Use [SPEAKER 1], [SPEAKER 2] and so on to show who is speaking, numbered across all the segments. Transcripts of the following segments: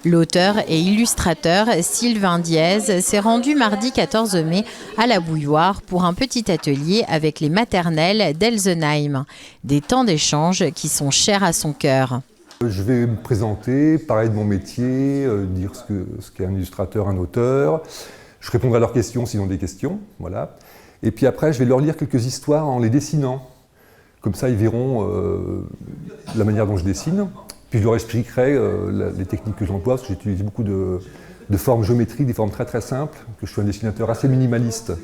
[SPEAKER 1] L'auteur et illustrateur Sylvain Diez s'est rendu mardi 14 mai à la Bouilloire pour un petit atelier avec les maternelles d'Elsenheim. Des temps d'échange qui sont chers à son cœur.
[SPEAKER 2] Je vais me présenter, parler de mon métier, dire ce qu'est un illustrateur, un auteur. Je répondrai à leurs questions s'ils ont des questions. Voilà. Et puis après, je vais leur lire quelques histoires en les dessinant. Comme ça, ils verront la manière dont je dessine. Puis je leur expliquerai les techniques que j'emploie, parce que j'utilise beaucoup de formes géométriques, des formes très très simples, que je suis un dessinateur assez minimaliste.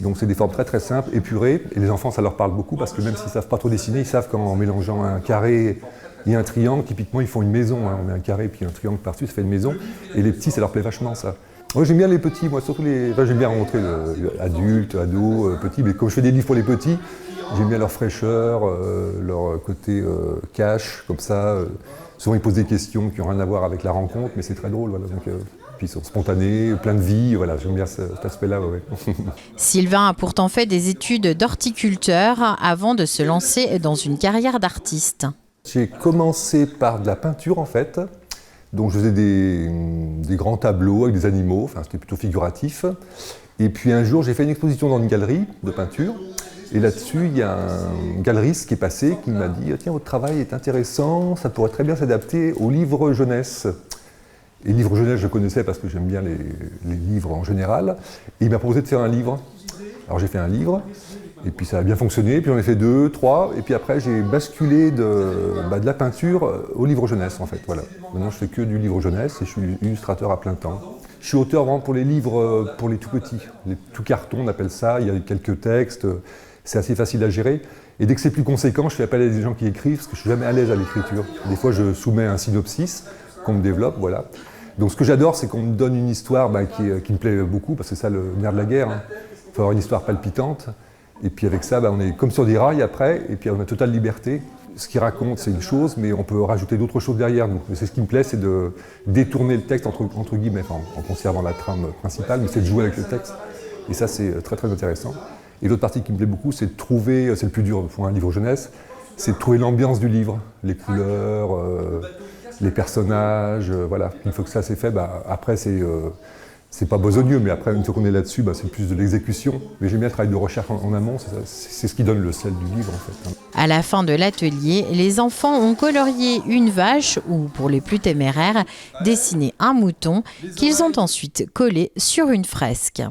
[SPEAKER 2] Donc c'est des formes très très simples, épurées, et les enfants ça leur parle beaucoup, parce que même s'ils ne savent pas trop dessiner, ils savent qu'en mélangeant un carré et un triangle, typiquement ils font une maison, hein. On met un carré puis un triangle par-dessus, ça fait une maison, et les petits ça leur plaît vachement ça. Moi j'aime bien les petits, moi surtout j'aime bien rencontrer adultes, ados, petits, mais comme je fais des livres pour les petits, j'aime bien leur fraîcheur, leur côté cash, comme ça. Souvent ils posent des questions qui n'ont rien à voir avec la rencontre, mais c'est très drôle. Voilà. Donc, puis ils sont spontanés, plein de vie, voilà, j'aime bien cet aspect-là. Ouais.
[SPEAKER 1] Sylvain a pourtant fait des études d'horticulteur avant de se lancer dans une carrière d'artiste.
[SPEAKER 2] J'ai commencé par de la peinture en fait, donc je faisais des grands tableaux avec des animaux, enfin c'était plutôt figuratif. Et puis un jour j'ai fait une exposition dans une galerie de peinture. Et là-dessus, il y a un galeriste qui est passé, qui m'a dit « Tiens, votre travail est intéressant, ça pourrait très bien s'adapter au livre jeunesse ». Et livre jeunesse, je connaissais parce que j'aime bien les livres en général. Et il m'a proposé de faire un livre. Alors j'ai fait un livre, et puis ça a bien fonctionné, puis j'en ai fait 2, 3, et puis après j'ai basculé de la peinture au livre jeunesse en fait. Voilà. Maintenant je fais que du livre jeunesse et je suis illustrateur à plein temps. Je suis auteur vraiment pour les livres pour les tout petits, les tout cartons on appelle ça, il y a quelques textes. C'est assez facile à gérer. Et dès que c'est plus conséquent, je fais appel à des gens qui écrivent, parce que je suis jamais à l'aise à l'écriture. Des fois, je soumets un synopsis qu'on me développe, voilà. Donc ce que j'adore, c'est qu'on me donne une histoire qui me plaît beaucoup, parce que c'est ça le nerf de la guerre. Hein. Il faut avoir une histoire palpitante. Et puis avec ça, on est comme sur des rails après, et puis on a totale liberté. Ce qu'il raconte, c'est une chose, mais on peut rajouter d'autres choses derrière. Donc c'est ce qui me plaît, c'est de détourner le texte, entre guillemets, en conservant la trame principale, mais c'est de jouer avec le texte. Et ça, c'est très très intéressant. Et l'autre partie qui me plaît beaucoup, c'est de trouver, c'est le plus dur pour un livre jeunesse, c'est de trouver l'ambiance du livre, les couleurs, les personnages, voilà. Une fois que ça c'est fait, après c'est pas besogneux, mais après une fois qu'on est là-dessus, c'est plus de l'exécution. Mais j'aime bien le travail de recherche en amont, c'est ce qui donne le sel du livre en fait.
[SPEAKER 1] À la fin de l'atelier, les enfants ont colorié une vache ou, pour les plus téméraires, dessiné un mouton qu'ils ont ensuite collé sur une fresque.